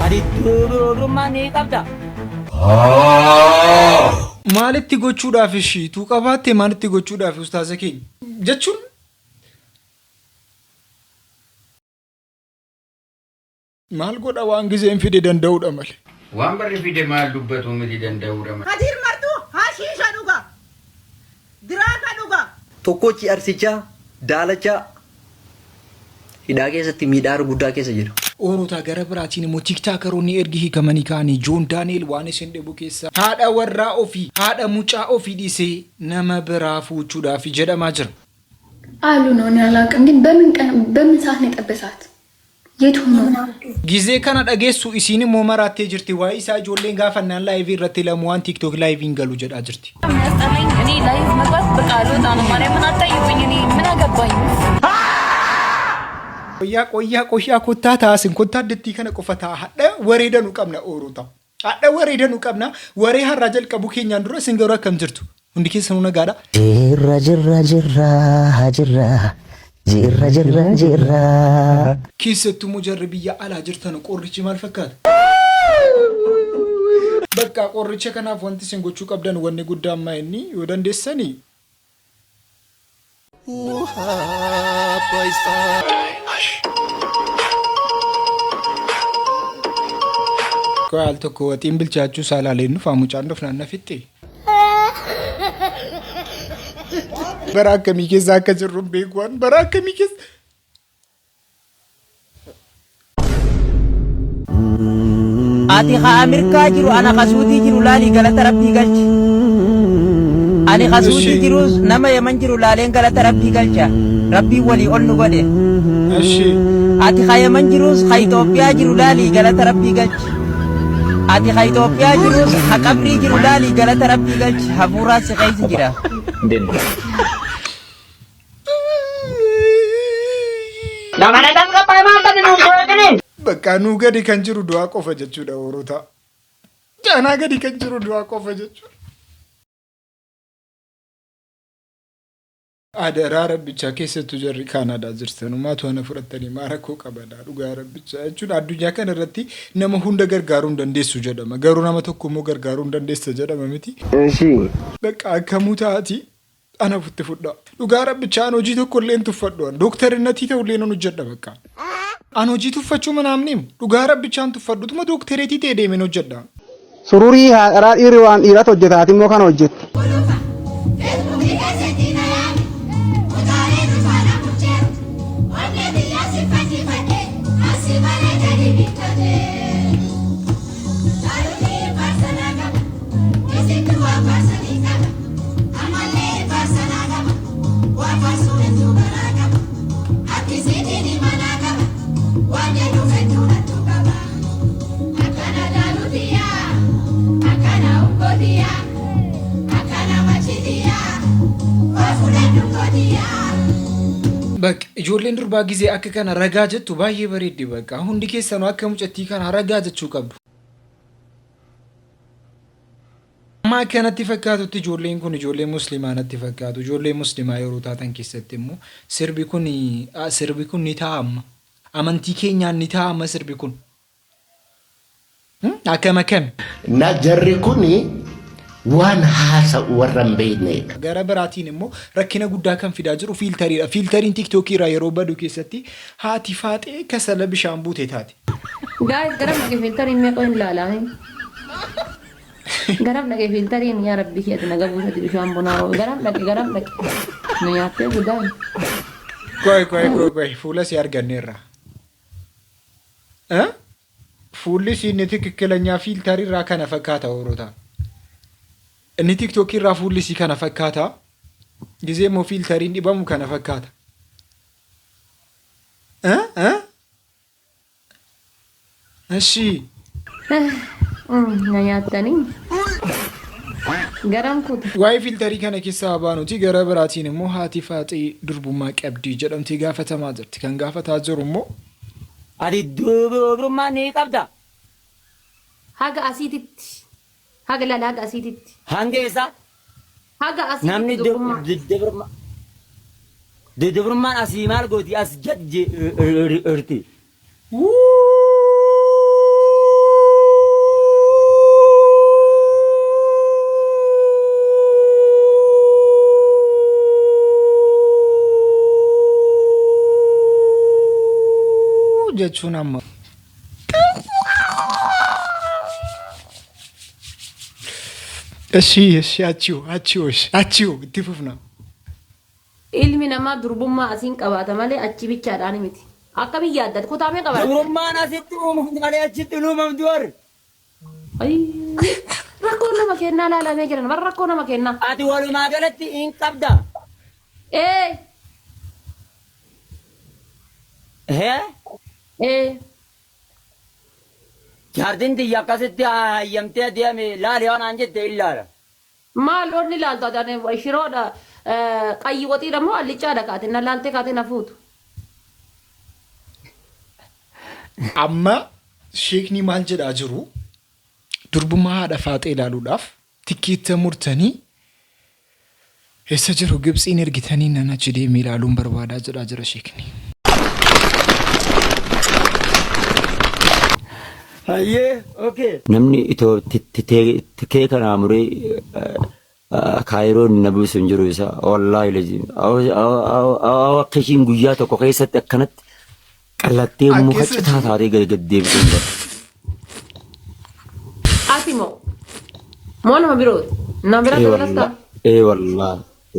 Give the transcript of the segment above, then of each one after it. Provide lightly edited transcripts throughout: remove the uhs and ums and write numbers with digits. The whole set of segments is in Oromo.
Adi durummaa ni qabda. Maalitti gochuudhaaf ishii tuu qabaatte maalitti gochuudhaaf ustaaza keenya jechuun maal godha waan gizeen fide danda'uudha malee. Waan barri fide maal dubbatu miti danda'uudha malee. Hadir martu hashiisha dhuga. Diraaka dhuga. Tokkochi arsichaa daalachaa hidhaa keessatti miidhaa guddaa keessa jira. Oorota gara biraatiin immoo tiktaakeroonni ergi hiikamanii ka'anii Joon Daani'el waan isin dhibu keessa haadha warraa ofii haadha mucaa ofii dhiisee nama biraa fuuchuudhaaf jedhamaa jira. አሉ ነው ያላቀም ግን በምን ሰዓት ነው የጠበሳት? የት ሆኖ ጊዜ ከና ዳጌሱ ኢሲኒ ሞመራቴ ጅርቲ ዋይ ኢሳ ጆሌን ጋፈናን ላይቭ ይረቴ ለሙዋን ቲክቶክ ላይቭ ይንገሉ ጀዳ ጅርቲ ያስጠላኝ እኔ ላይቭ መግባት በቃ አልወጣም ማርያም ምን አጣይኝ እኔ ምን አገባኝ ቆያ ኮታ ታስን ኮታ ደቲ ከነ ቆፈታ ሀደ ወሬደኑ ቀምና ኦሩታ ሀደ ወሬደኑ ቀምና ወሬ ሀራጀል ቀቡ ኬኛን ድሮ ሲንገሩ ከም ጅርቱ እንዲኬ ሰኑ ነጋዳ ጅራ ኪሰቱ ሙጀርብያ አላ ጅርተን ቆርቺ ማልፈካት በቃ ቆርቼ ከናፍ ወንቲ ሲንጎቹ ቀብደን ወኔ ጉዳማይኒ ወደንደሰኒ ውሃ ፓይሳ ቋል ተኮ ወጢም ብልቻቹ ሳላሌኑ ፋሙጫን ዶፍናና ፍጤ በራከሚ ከዛ ከጅሩም ቤጓን በራከሚ ከዛ Ati Amerika jiru ana kasuuti jiru laali galata rabbii galchi. Ani kasuuti jiru nama Yaman jiru laaleen galata rabbii galcha. Rabbii walii ol nu godhe. Ati Yaman jiru Itoophiyaa jiru laali galata rabbii galchi. Ati Itoophiyaa jiru qabrii jiru laali galata rabbii galchi. Hafuuraa si keessa jira. Namana danga paamaata nu godhani. Bakka nu gadi kan jiru du'aa qofa jechuudha oorota. Jaanaa gadi kan jiru du'aa qofa jechuudha. Aadaa Rabbichaa keessattuu jarri Kaanaadaa jirtan maatu ana fudhatanii maarakoo qabaadha dhugaa Rabbichaa jechuudha. Addunyaa kana irratti nama hunda gargaaruu hin dandeessu jedhama. Garuu nama tokko immoo gargaaruu hin dandeessa jedhama miti. Bakka akkamuu taati ana futti fudha. Dhugaa Rabbichaa hojii tokko illee tuffadhu. Dooktarinnatii ta'u illee nan hojjedha bakka. An hojii tuffachuu manaamneem dhugaa Rabbichaan tuffadhu tuma dooktereetii ta'e deemeen hojjedha. Sururii haadhaa dhiirri waan dhiiratu hojjetaati immoo kan hojjettu. Bak ijoolleen durbaa gizee akka kana ragaa jettu baay'ee bareeddi bakka hundi keessanuu akka mucattii kana ragaa jechuu qabdu. Amma akkanatti fakkaatutti ijoolleen kun ijoollee musliimaa natti fakkaatu ijoollee musliimaa yeroo taatan keessatti immoo sirbi kun ni taa'ama amantii keenyaan ni taa'ama sirbi kun akkam akkam na jarri kuni waan haasa'u warran beekneedha. Gara biraatiin immoo rakkina guddaa kan fidaa jiru fiiltariidha. Fiiltariin tiiktookii irraa yeroo badu keessatti haati faaxee kasala bishaan buute taati. ጋይስ ገረም ለቀ ፊልተሪን የሚያቆይ ላላኔ ገረም ለቀ ፊልተሪን ያ ረቢ ሄድ ነገቡት ቢሻን ቦናው ገረም ለቀ ነው ያተ ጉዳይ ቆይ ፉለስ ያርገኔራ ፉልሲ ትክክለኛ ፊልተሪ ራ ከነ ፈካታ ወሮታ እኒ ቲክቶክ irraa fuulli si kana fakkaata gizee moo fiiltariin dhibamu kana fakkaata እሺ nyaatani garamkuut waa'ee fiiltarii kana keessaa baanuti gara biraatiin immoo haati faaxii durbummaa qabdii jedhamti gaafatamaa jirti kan gaafataa jiru immoo Adi durummaa ni qabda. haga asiititti haga lala haga asiititti Hangeessa haga asiititti namni durummaan asii maal gooti as jad irti. jechuun amma እሺ አቺው itti fufna ilmi namaa durbummaa asiin qabaata malee achi bichaadhaan miti akka biyya addaatti kutaamee qabata durbummaan asitti uumamtu malee achitti uumamtu warri rakkoo nama kennaa laalamee jiran bara rakkoo nama kennaa ati walumaa galatti hin qabda Jardin diya akkasitti hayyamtee deeme laali waan aan jette illaala. Maal onni laaltu ati shiroodha qayyi waxiidha moo allichaadha kaate na laaltee kaate na fuutu. Amma sheekni maal jedhaa jiru durbummaa haadha faaxee ilaaluudhaaf tikkeetta murtanii eessa jiru Gibxiin ergitanii nan achi deemee ilaaluun barbaadaa jedhaa jira sheekni. Namni itoo tikee kanaa muree kaayiroon na buusu hin jiru isa wallaahi lajii akka ishiin guyyaa tokko keessatti akkanatti qallattee muka citaa taatee gad deemtu hin jiru. Ati moo nama birooti? Nama biraatti bilastaa?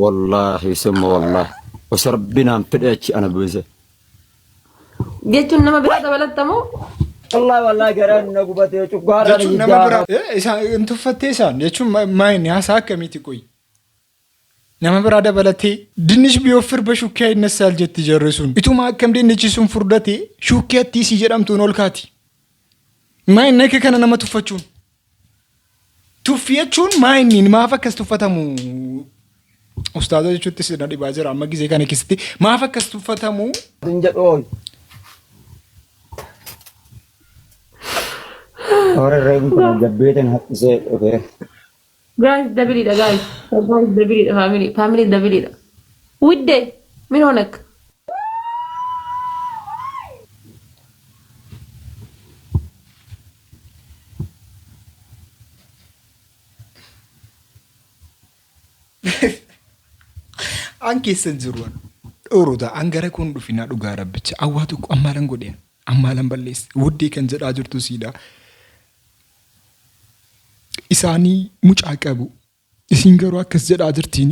Wallaahi summa wallaahi osoo rabbinaan fedhe achi ana buuse. Jechuun nama biraa dabalattamoo? Wallahi garan na gubatee cuggaara jechuun nama biraa isaan tuffattee isaan jechuun maayini haasaa akkamiiti qoyi nama biraa dabalatee dinnish biyoo firba shukkee innasaal jetti jarri sun ituma akkam dinnichi sun furdatee shukkee attiisii jedhamtuun ol kaati maayini akka kana nama tuffachuun tuffiyachuun maayini maaf akkas tuffatamu ustaaza jechuutti sina dhibaa jira amma gizee kana keessatti maaf akkas tuffatamu jedhoo Ahora reunimos con Jabbetan hakkise okay. Guys, dabilida guys. Guys, dabilida family dabilida. Widde min honak. Anke senjuruan. Oroda angara kun dhufina dhugaa rabbicha awwaatu ammalan godheen ammalan ballees wuddee kan jedhaa jirtu siidha. Isaanii mucaa qabu isin garuu akkas jedhaa jirtiin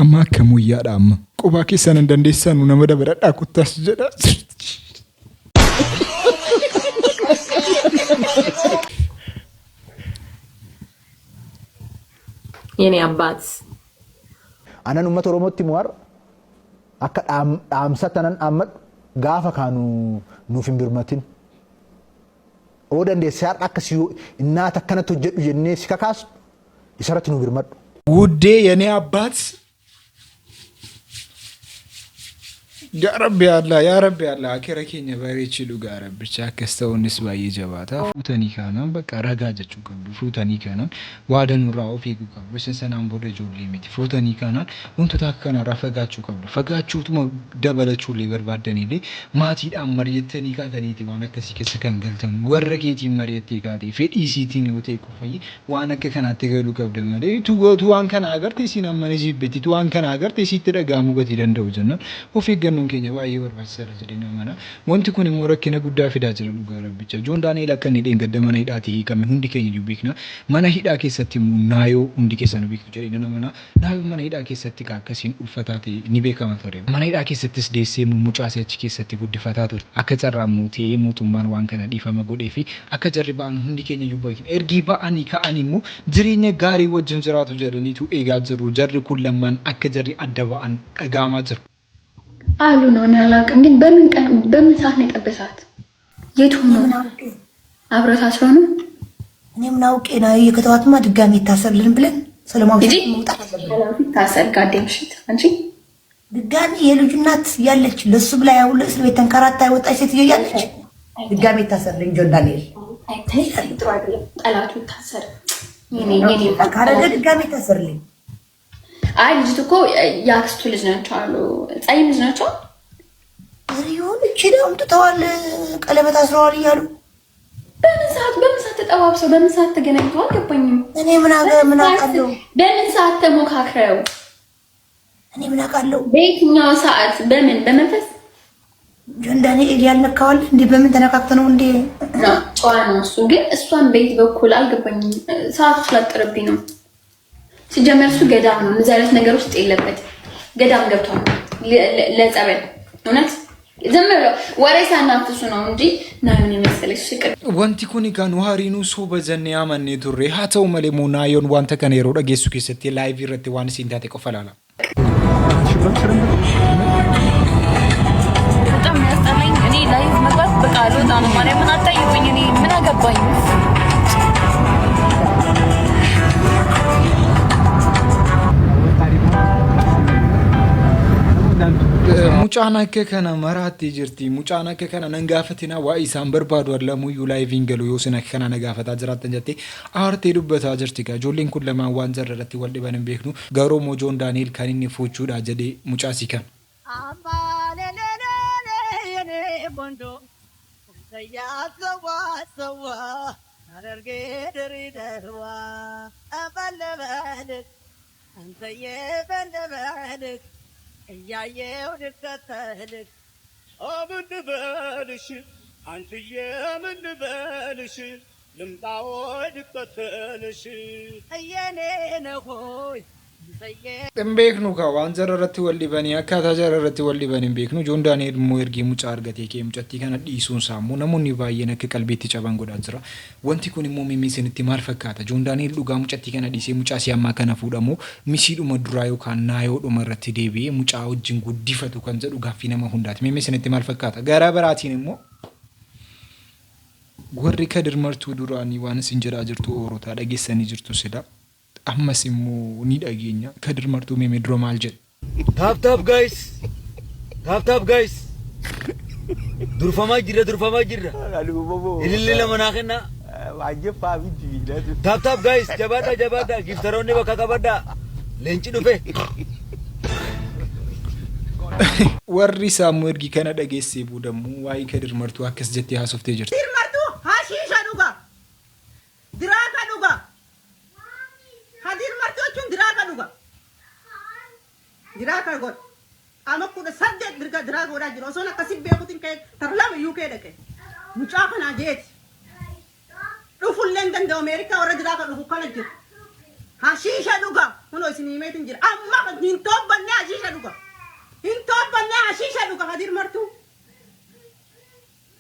amma akka muyyaadha amma qubaa keessan hin dandeessanu nama dabaladhaa kuttaas jedhaa jirti. Yeni abbas. Anan uummata Oromootti mu'ar akka dhaamsa tanan amma gaafa kaanu nuuf hin birmatin. Oo dandeessee har'a akkasii innaata akkanatti hojjedhu jennee si kakaasu isarratti nu birmadhu. Wuddee yeni abbaat yaa rabbi Allah akira keenya bareechii dhugaa rabbicha akkas ta'uunis baay'ee jabaata. Fuutanii kanaan bakka ragaa jechuu qabdu. Fuutanii kanaan waadan irraa of eeguu qabdu. Bisheen sanaan booda ijoollee miti. Fuutanii kanaan wantoota akka kanarraa fagaachuu qabdu. Fagaachuutuma dabalachuullee barbaadanillee maatiidhaan mari'attanii kaataniiti waan akkasii keessa kan galtan. Warra keetiin mari'attee kaatee fedhii isiitiin yoo ta'e qofayyi waan akka kanaatti galuu qabda malee tu waan kana agarte isiin ammana jibbetti tu waan kana agarte isiitti dhagahamuu gatii danda'u jennaan of eeggannoon keenya baay'ee barbaachisaadha jedhanii amana. Wanti kun immoo rakkina guddaa fidaa jira dhugaa rabbicha. Joon Daani'eel akka inni dheengadda mana hidhaatii hiikame hundi keenya iyyuu beekna. Mana hidhaa keessatti immoo naayoo hundi keessan beektu jedhanii amana. Naayoo mana hidhaa keessatti akkasiin uffataa ta'e ni beekama ture. Mana hidhaa keessattis deessee mucaasee achi keessatti guddifataa ture. Akka carraa ta'ee mootummaan waan kana dhiifama godhee fi akka jarri ba'an hundi keenya iyyuu beekna. Ergi ba'anii ka'an immoo jireenya gaarii wajjin jiraatu jedhaniitu eegaa jiru. Jarri kun lammaan akka jarri adda ba'an dhagaamaa jiru. አሉ ነው ያላቀም ግን በምን ሰዓት ነው የጠበሳት? የት ሆኖ አብረው ታስረው ነው? እኔም ናውቄ ነው የከተዋትማ ድጋሚ ይታሰርልን ብለን ሰለማው መውጣት አለበት። ታሰር ጋዴም ሽት አንቺ ድጋሚ የልጁ እናት ያለች ለሱ ብላ ያው ለእስር ቤት ተንከራታ የወጣች ሴትዮ ያለች ድጋሚ ይታሰርልኝ ጆን ዳንኤል አይተይ ጥሩ አይደለም። ጠላቱ ይታሰር የኔ ካረገ ድጋሚ ይታሰርልኝ። አይ ልጅቱ እኮ ያክስቱ ልጅ ናቸው አሉ። ጻይም ልጅ ናቸው። አሪውን እቺዳም ተዋል ቀለበት አስረዋል እያሉ በምን ሰዓት ተጠባብሰው በምን ሰዓት ተገናኝተው አልገባኝም። እኔ ምን አውቃለሁ? በምን ሰዓት ተሞካክረው? እኔ ምን አውቃለሁ? በየትኛው ሰዓት በምን በመንፈስ ጆን ዳንኤል ያልነካዋል እንዴ? በምን ተነካክተ ነው እንዴ? ጨዋ ነው እሱ። ግን እሷን በየት በኩል አልገባኝም። ሰዓቱ ስላጠረብኝ ነው። ሲጀመር እሱ ገዳም ነው። እንደዚህ አይነት ነገር ውስጥ የለበት። ገዳም ገብቷል ለጸበል። እውነት ዝም ብሎ ወሬ ሳናፍሱ ነው እንጂ ናምን የመሰለሽ ፍቅር ወንቲ ኩኒ ካን ዋሪኑ ሶ በዘን ያመኔ ቱሬ ሃተው መሌሙና ዮን ዋንተ ከኔሮ ደጌሱ ከሰቲ ላይቭ ይረቲ ዋን ሲንታቴ ቆፈላላ በጣም ያስጠላኝ። እኔ ላይቭ መግባት በቃ አልወጣ ነው። ማርያምን አታይቁኝ። እኔ ምን አገባኝ? ሙጫና ከከና መራት ጅርቲ ሙጫና ከከና ነንጋፈቲና ዋኢሳን በርባዱ ለሙዩ ላይቭ ኢንገሉ ዮስና ከከና ነጋፈታ ጅራተን ጀቴ አርቴ ዱበታ ጅርቲ ጋ ጆሌን ኩን ለማ ዋንዘር ረቲ ወልዲ በነን ቤክኑ ገሮ ሞጆን ዳንኤል ካኒኒ ፎቹ ዳጀዴ ሙጫ ሲከን ቦንዶ ሰያሰዋ ሰዋ አደርጌ ድሪደዋ አበለበልክ አንተየ በለበልክ እያየው ልከተልክ ምን ልበልሽ አንቺዬ ምን ልበልሽ ልምጣዎ ልከተልሽ እየኔ ነሆይ ጥምቤክኑ ካዋን ዘረረቲ ወልዲ በኒ አካታ ዘረረቲ ወልዲ በኒ ቤክኑ ጆን ዳንኤል ሞርጊ ሙጫ አርገቴ ኬም ጨቲ ከነ ዲሱን ሳሙ ነሙኒ ባየነ ከቀልቤት ጨባን ጎዳዝራ ወንቲ ኩኒ ሞ ሚሚስንቲ ማልፈካታ ጆን ዳንኤል ዱጋ ሙጨቲ ከነ ዲሴ ሙጫ ሲያማ ከነፉ ደሞ ሚሲዱ መድራዩ ካናዮ ዶመረቲ ዴቤ ሙጫ ወጅን ጉዲፈቱ ከንዘዱ ጋፊ ነማ ሁንዳት ሚሚስንቲ ማልፈካታ ጋራ በራቲን ሞ ጎሪ ከድር መርቱ ዱራኒ ዋንስ እንጀራ ጅርቱ ኦሮታ ደገሰኒ ጅርቱ ስዳ አማሲሙ ኒዳገኛ ከድር መርቱ ሜሜድሮ ማልጀት ታፕ ጋይስ ዱርፋማ ጅራ ኢልል ለመናኸና ዋጀፋ ቢጂ ታፕ ጋይስ ጀባዳ ጊፍተሮኒ በካካባዳ ለንጭ ዱፌ ወሪ ሳሙርጊ ከነ ደገሴ ቡደሙ ዋይ ከድር መርቱ አከስ ጀት ያሶፍቴ ጅርት ከድር መርቱ ሃሺሻ ዱጋ ድራካ ዱጋ hadir martochun diraka god amaku da sadde diraka wada jiro sona kasib be kutin kay tarlam uk dake mucha kana jet duful london da america wara diraka du kana jir hashisha duga hono isini metin jir amma nin tobban na hashisha duga hadir martu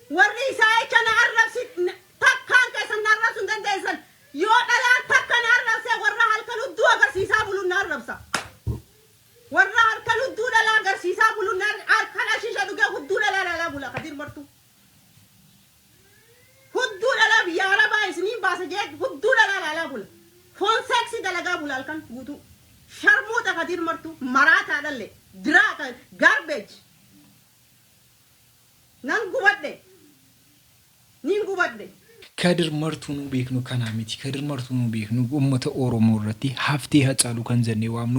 warri sai kana arrab sit takkan kay san arrab sun ganda isan yo dalan takkan arrab se warra halkalu du agar sisa bulun arrab sa warra halkalu du dala agar sisa bulun arkana shisha duga huddu dala bula hadir martu huddu dala yara ba isni basaje huddu dala bula phone sexy dalaga bula alkan gutu sharmuta hadir martu marata dalle draka garbage nan gubadde nin gubadde ከድር መርቱኑ ቤክኑ ከናሚቲ ከድር መርቱኑ ቤክኑ ኡመተ ኦሮሞ ረቲ ሀፍቴ ሀጫሉ ከንዘኔ ዋምኑ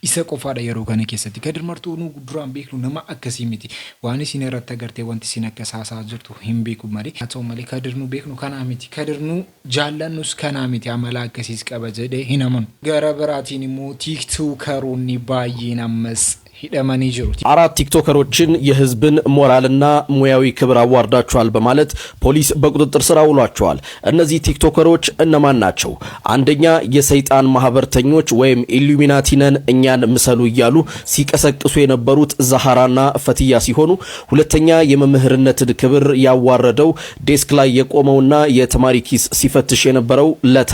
ኢሰቆፋዳ የሮ ከነ ከሰቲ ከድር መርቱኑ ዱራን ቤክኑ ነማ አከሲሚቲ ዋኒ ሲነረተ ገርቴ ወንቲ ሲነከሳሳ ጅርቱ ሂም ቤኩ ማሪ አቶ ማሊ ከድርኑ ቤክኑ ከናሚቲ ከድርኑ ጃለኑስ ከናሚቲ አመላከሲስ ቀበጀደ ሂነመን ገረበራቲኒ ሞ ቲክቶከሩኒ ባይናመስ ሂደማኒ ጅሩቲ አራት ቲክቶከሮችን የህዝብን ሞራልና ሙያዊ ክብር አዋርዳቸዋል በማለት ፖሊስ በቁጥጥር ስር አውሏቸዋል። እነዚህ ቲክቶከሮች እነማን ናቸው? አንደኛ የሰይጣን ማህበርተኞች ወይም ኢሉሚናቲ ነን እኛን ምሰሉ እያሉ ሲቀሰቅሱ የነበሩት ዛሃራና ፈትያ ሲሆኑ፣ ሁለተኛ የመምህርነትን ክብር ያዋረደው ዴስክ ላይ የቆመውና የተማሪ ኪስ ሲፈትሽ የነበረው ለታ፣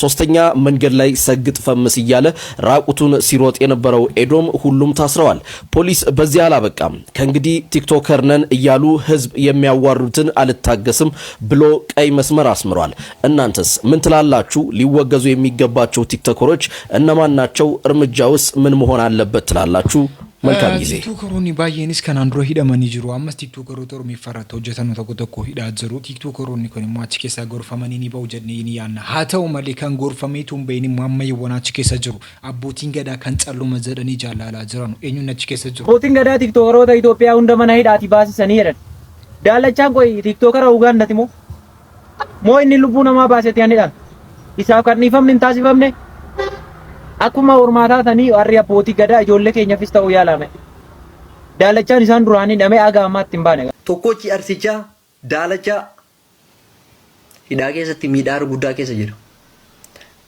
ሶስተኛ መንገድ ላይ ሰግጥ ፈምስ እያለ ራቁቱን ሲሮጥ የነበረው ኤዶም ሁሉም ታስረዋል። ፖሊስ በዚያ አላበቃም። ከእንግዲህ ቲክቶከር ነን እያሉ ህዝብ የሚያዋሩትን አልታገስም ብሎ ቀይ መስመር አስምሯል። እናንተስ ምን ትላላችሁ? ሊወገዙ የሚገባቸው ቲክቶከሮች እነማን ናቸው? እርምጃውስ ምን መሆን አለበት ትላላችሁ? መልካም ጊዜ። ቲክቶከሮኒ ባየኒስ ከናንድሮ ሂደማኒ ጅሩ አምስት ቲክቶከሮ ቶር የሚፈራተው ጀተኑ ተቆጠቆ ሂዳዝሩ ቲክቶከሮኒ ኮኒ ማች ከሳ ጎርፈማኒኒ ባውጀኒ ያና ሃተው መሊካን ጎርፈሜቱን በይኒ ማማይ ወናች ከሰጅሩ አቦቲን ገዳ ከንጸሉ መዘደኒ ጃላላ ጅራ ነው እኙነች ከሰጅሩ አቦቲን ገዳ ቲክቶከሮ ኢትዮጵያ እንደመና ሂዳቲ ባሲሰኒ ሄረን ዳለቻን ቆይ ቲክቶከር ኡጋንዳቲ ሞይኒ ልቡና ማባሰት ያንዳል ኢሳብ ከርኒፈምን ታሲፈምነ akkuma hormaataa tanii warri abbootii gadaa ijoollee keenya fis ta'uu yaalame Daalachaan isaan duraanii dhamee aga ammaatti hin baane. Tokkochi arsichaa daalachaa hidhaa keessatti miidhaa guddaa keessa jira.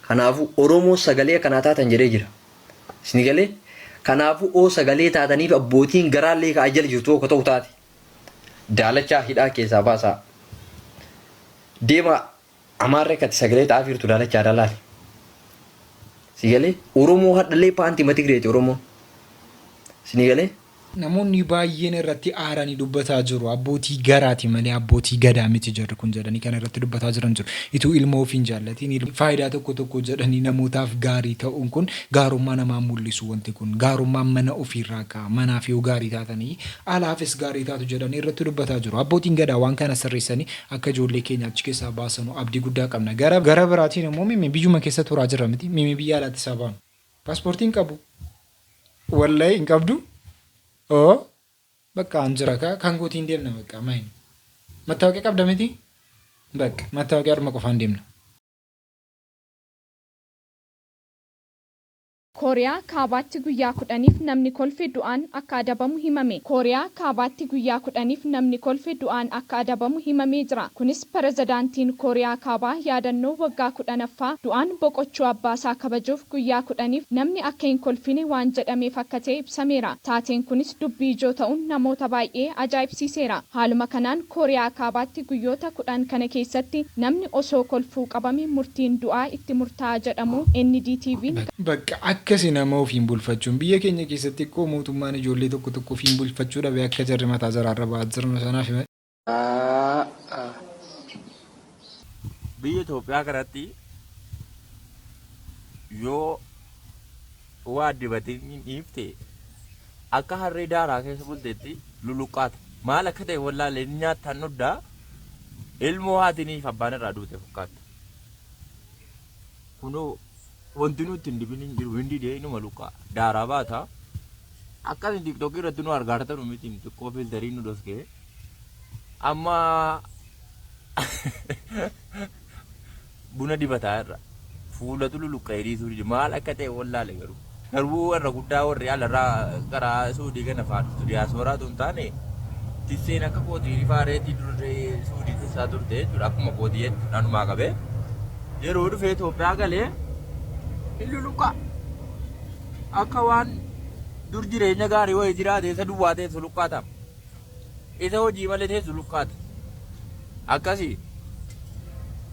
Kanaafuu Oromoo sagalee kanaa taatan jedhee jira. Isin galee kanaafuu oo sagalee taataniif abbootiin garaallee ka'aa jala jirtu akka ta'u taate. Daalachaa hidhaa keessaa baasaa. Deema amaarree katti sagalee ta'aa jirtu daalachaa dalaali. Sigalee Oromoo hadhalee paantii matigireeti Oromoo. Sinigalee namoonni baay'een irratti aaranii dubbataa jiru. Abbootii garaati malee abbootii gadaa miti jirri kun jedhanii kan irratti dubbataa jiran jiru. Ituu ilma ofii hin jaallatiin faayidaa tokko jedhanii namootaaf gaarii ta'uun kun gaarummaa namaa mul'isu wanti kun gaarummaa mana ofiirraa ka'a. Manaaf yoo gaarii taatanii alaafis gaarii taatu jedhanii irratti dubbataa jiru. Abbootiin gadaa waan kana sirreessanii akka ijoollee keenya achi keessaa baasanu abdii guddaa qabna. Gara biraatiin immoo mimi biyyuma keessa turaa jira miti. Mimi biyya alaatti isaa baanu. Paaspoortiin qabu. Wallahi hin qabdu. Oh, bakka anjira kan gootiin deemna bakka maayini. Mattaawaqee qabda miti? Bakka mattaawaqee harma qofaan deemna. Kooriyaa kaabaatti guyyaa 10f namni kolfee du'aan akka adabamu himame. Kooriyaa kaabaatti guyyaa 10f namni kolfee du'aan akka adabamu himamee jira. Kunis pirezidaantiin Kooriyaa kaabaa yaadannoo waggaa 10ffaa du'aan boqochuu abbaasaa kabajuuf guyyaa 10f namni akka hin kolfine waan jedhameef akka ta'e ibsameera. Taateen kunis dubbii ijoo ta'uun namoota baay'ee ajaa'ibsiiseera. Haaluma kanaan Kooriyaa kaabaatti guyyoota 10 kana keessatti namni osoo kolfuu qabame murtiin du'aa itti murtaa'a jedhamu NDTV. Akkasi nama ofiin bulfachuun biyya keenya keessatti akkoo mootummaan ijoollee tokko ofiin bulfachuu dhabe akka jarri mataa jaraarra ba'aa jiran sanaaf biyya Itoophiyaa kanatti yoo waa dibatiin dhiifte akka harree daaraa keessa bulteetti luluqqaata. Maal akka ta'e wallaalee nyaattaan noddaa ilmoo haatiniif abbaan irraa duute fakkaata. Kunoo wanti nuti hin dibin jiru hindi dee inuma luqa daaraa baata akkas TikTok irratti nu argaa jirtan miti xiqqoo filtarii nu doskee amma buna dibataa irra fuula tulu luqa hiriisuu jira maal akka ta'e wallaale garuu warra guddaa warri alarraa karaa suudii kana faatu diyaasooraa tun taane tisseen akka kootii rifaareetii durree suudii keessaa turte jechuudha akkuma kootii jechuudha nanumaa qabee yeroo dhufee Itoophiyaa galee Luluqa akka waan dur jireenya gaarii wayii jiraate isa duwwaa ta'e suluqqaata. Isa hojii malee ta'e suluqqaata. Akkasii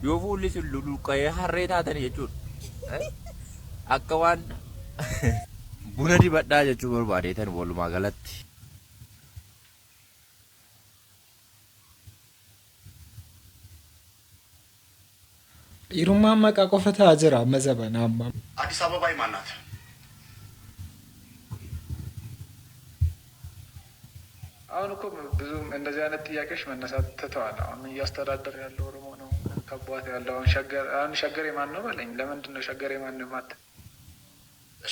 yoo fuulli sun luluqqa'ee harree taatanii jechuudha. Akka waan buna dibadhaa jechuu barbaadeetan walumaa galatti. Irummaa maqaa qofa ta'aa jira amma zabana amma. አዲስ አበባ የማን ናት? አሁን እኮ ብዙ እንደዚህ አይነት ጥያቄዎች መነሳት ትተዋል። አሁን እያስተዳደር ያለው ኦሮሞ ነው ከቧት ያለው አሁን ሸገር የማን ነው በለኝ። ለምንድን ነው ሸገር የማን ነው ማለት?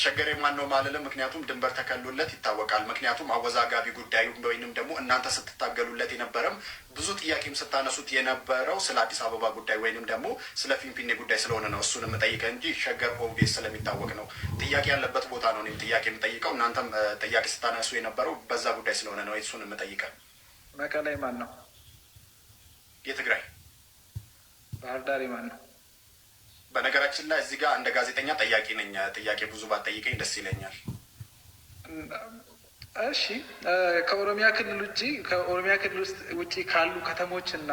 ሸገር የማን ነው ማለት ምክንያቱም ድንበር ተከልሎለት ይታወቃል። ምክንያቱም አወዛጋቢ ጉዳዩ ወይንም ደግሞ እናንተ ስትታገሉለት የነበረም ብዙ ጥያቄም ስታነሱት የነበረው ስለ አዲስ አበባ ጉዳይ ወይንም ደግሞ ስለ ፊንፊኔ ጉዳይ ስለሆነ ነው እሱን የምጠይቀው እንጂ ሸገር ኦብቪየስ ስለሚታወቅ ነው። ጥያቄ ያለበት ቦታ ነው እኔም ጥያቄ የምጠይቀው። እናንተም ጥያቄ ስታነሱ የነበረው በዛ ጉዳይ ስለሆነ ነው እሱን የምጠይቀው። መቀሌ ማን ነው? የትግራይ። ባህር ዳር ማን ነው? በነገራችን ላይ እዚህ ጋር እንደ ጋዜጠኛ ጠያቂ ነኝ። ጥያቄ ብዙ ባትጠይቀኝ ደስ ይለኛል። እሺ ከኦሮሚያ ክልል ውጪ ካሉ ከተሞችና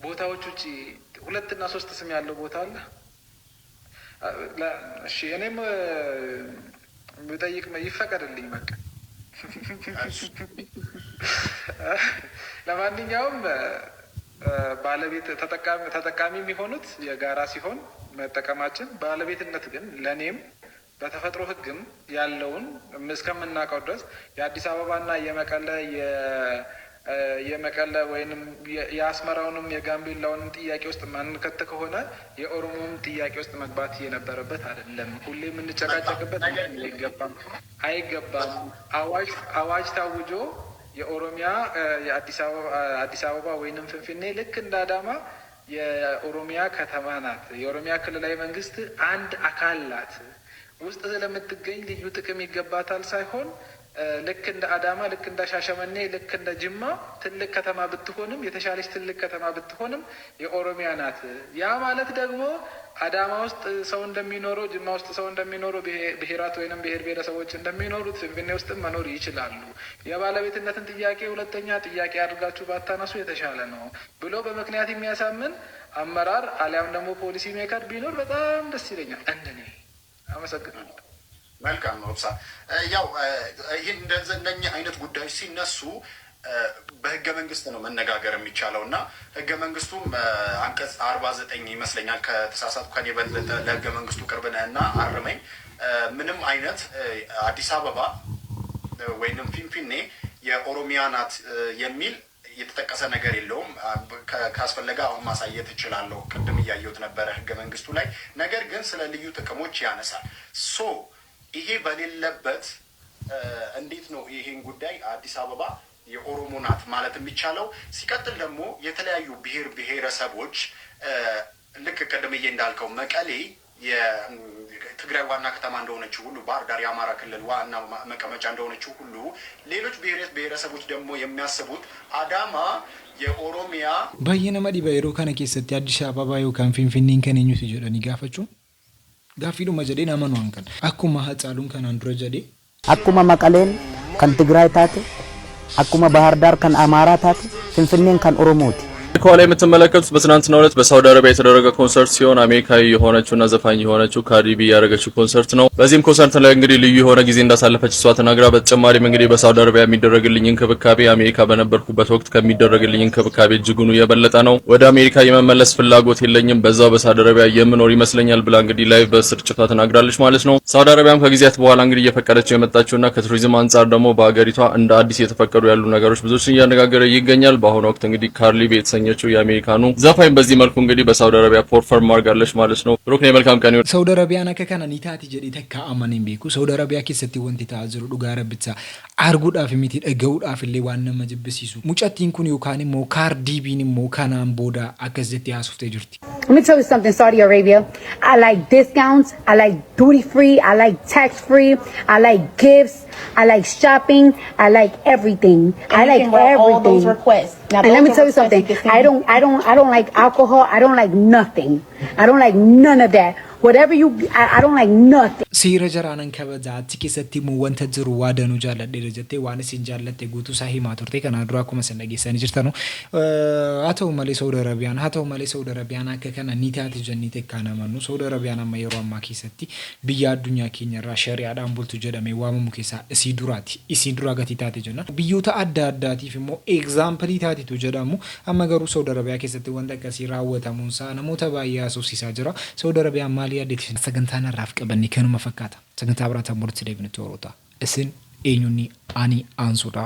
ቦታዎች ውጪ 2 እና 3 ስም ያለው ቦታ አለ? እሺ እኔም ብጠይቅ ይፈቀድልኝ በቃ። ለማንኛውም ባለቤት ተጠቃሚ የሚሆኑት የጋራ ሲሆን መጠቀማችን ባለቤትነት ግን ለኔም በተፈጥሮ ሕግም ያለውን እስከምናውቀው ድረስ የአዲስ አበባና የመቀለ ወይንም የአስመራውንም የጋምቤላውንም ጥያቄ ውስጥ ማንከት ከሆነ የኦሮሞም ጥያቄ ውስጥ መግባት የነበረበት አይደለም። ሁሌ የምንጨቃጨቅበት አይገባም። አዋጅ ታውጆ የኦሮሚያ የአዲስ አበባ ወይንም ፍንፍኔ ልክ እንደ አዳማ የኦሮሚያ ከተማ ናት። የኦሮሚያ ክልላዊ መንግስት አንድ አካል ናት። ውስጥ ስለምትገኝ ልዩ ጥቅም ይገባታል ሳይሆን ልክ እንደ አዳማ፣ ልክ እንደ ሻሸመኔ፣ ልክ እንደ ጅማ ትልቅ ከተማ ብትሆንም የተሻለች ትልቅ ከተማ ብትሆንም የኦሮሚያ ናት። ያ ማለት ደግሞ አዳማ ውስጥ ሰው እንደሚኖረው፣ ጅማ ውስጥ ሰው እንደሚኖረው ብሔራት ወይንም ብሔር ብሔረሰቦች እንደሚኖሩት ፊንፊኔ ውስጥም መኖር ይችላሉ። የባለቤትነትን ጥያቄ ሁለተኛ ጥያቄ አድርጋችሁ ባታነሱ የተሻለ ነው ብሎ በምክንያት የሚያሳምን አመራር አሊያም ደግሞ ፖሊሲ ሜከር ቢኖር በጣም ደስ ይለኛል። እንደኔ አመሰግናለሁ። መልካም ነው። ያው ይህን እንደዚህ አይነት ጉዳዮች ሲነሱ በህገ መንግስት ነው መነጋገር የሚቻለው እና ህገ መንግስቱም አንቀጽ 49 ይመስለኛል ከተሳሳትኩ ከኔ በለጠ ለህገ መንግስቱ ቅርብ ነህ እና አርመኝ ምንም አይነት አዲስ አበባ ወይንም ፊንፊኔ የኦሮሚያ ናት የሚል የተጠቀሰ ነገር የለውም። ካስፈለገ አሁን ማሳየት እችላለሁ። ቅድም እያየሁት ነበረ ህገ መንግስቱ ላይ። ነገር ግን ስለ ልዩ ጥቅሞች ያነሳል። ይሄ በሌለበት እንዴት ነው ይሄን ጉዳይ አዲስ አበባ የኦሮሞ ናት ማለት የሚቻለው? ሲቀጥል ደግሞ የተለያዩ ብሔር ብሔረሰቦች ልክ ቅድምዬ እንዳልከው መቀሌ የትግራይ ዋና ከተማ እንደሆነችው ሁሉ ባህር ዳር የአማራ ክልል ዋና መቀመጫ እንደሆነችው ሁሉ ሌሎች ብሔረሰቦች ደግሞ የሚያስቡት አዳማ የኦሮሚያ ባየነ መዲ ባይሮ ከነ ኬሰቲ አዲስ አበባ ዮካን ፊንፊኔን ከነኙት ይጀዳኒ ጋፈቹ ጋፊዱ መጀዴ ናመኑ አንከን አኩማ ሀጻሉን ከናንድሮ ጀዴ አኩማ መቀሌን ከን ትግራይ ታቴ አኩማ ባህር ዳር ከን አማራ ታቴ ፊንፊኔን ከን ኦሮሞቲ ከኋላ የምትመለከቱት በትናንትናው ዕለት በሳውዲ አረቢያ የተደረገ ኮንሰርት ሲሆን አሜሪካዊ የሆነችውና ዘፋኝ የሆነችው ካርዲ ቢ ያደረገችው ኮንሰርት ነው። በዚህም ኮንሰርት ላይ እንግዲህ ልዩ የሆነ ጊዜ እንዳሳለፈች እሷ ተናግራ፣ በተጨማሪም እንግዲህ በሳውዲ አረቢያ የሚደረግልኝ እንክብካቤ አሜሪካ በነበርኩበት ወቅት ከሚደረግልኝ እንክብካቤ እጅጉኑ የበለጠ ነው። ወደ አሜሪካ የመመለስ ፍላጎት የለኝም፣ በዛው በሳውዲ አረቢያ የምኖር ይመስለኛል ብላ እንግዲህ ላይቭ በስርጭቷ ተናግራለች ማለት ነው። ሳውዲ አረቢያም ከጊዜያት በኋላ እንግዲህ እየፈቀደችው የመጣችውና ከቱሪዝም አንጻር ደግሞ በአገሪቷ እንደ አዲስ የተፈቀዱ ያሉ ነገሮች ብዙዎችን እያነጋገረ ይገኛል። በአሁኑ ወቅት እንግዲህ ካርሊ ቢ የተሰኘችው የአሜሪካኑ ዘፋኝ በዚህ መልኩ እንግዲህ በሳውዲ አረቢያ ፐርፎርም አድርጋለች ማለት ነው። ብሩክ ነው። መልካም ቀን ይሁን። ሳውዲ አረቢያ ነከከና ኒታቲ ጀዲ ተካ አማኔን ቤኩ ሳውዲ አረቢያ ኬሰቲ ወንቲ ታዝሩ ዱጋረ ብቻ አርጉዳፍ ሚቲ ደገውዳፍ ለ ዋነ መጅብሲሱ ሙጨቲን ኩን ዩካኒ ሞ ካርዲ ቢኒ ሞ ካናን ቦዳ አከዘቲ ያሱፍተ ጅርቲ Let me tell you something, Saudi Arabia. I like discounts. I like duty free. I like tax free. I like gifts. I like shopping. I like everything. I like everything. All those requests. Now, and let me tell you something. I don't like alcohol. I don't like nothing. I don't like none of that. Whatever you, I don't like nothing. Sira jaranan kabaja tiki sati mu wanta jiru wadanu jala dirajate wana sinjalate gutu sahi maturte kana dura kuma sanagi sani jirtano ato mali Saudi Arabia hato mali Saudi Arabia akka kana nitati jannite kana manu Saudi Arabia na mayro amma kisatti biya dunya kenya ra sharia dan bultu jedame wamu kisa isi dura gati tati janna biyuta adda addati fimo example tati tu jedamu amma garu Saudi Arabia kisatti wanda kasi rawata munsa namota bayya so sisa jira Saudi Arabia mali addiction sagantana rafqa banni kanu mafakata saganta abrata murti debni torota isin enyuni ani ansuda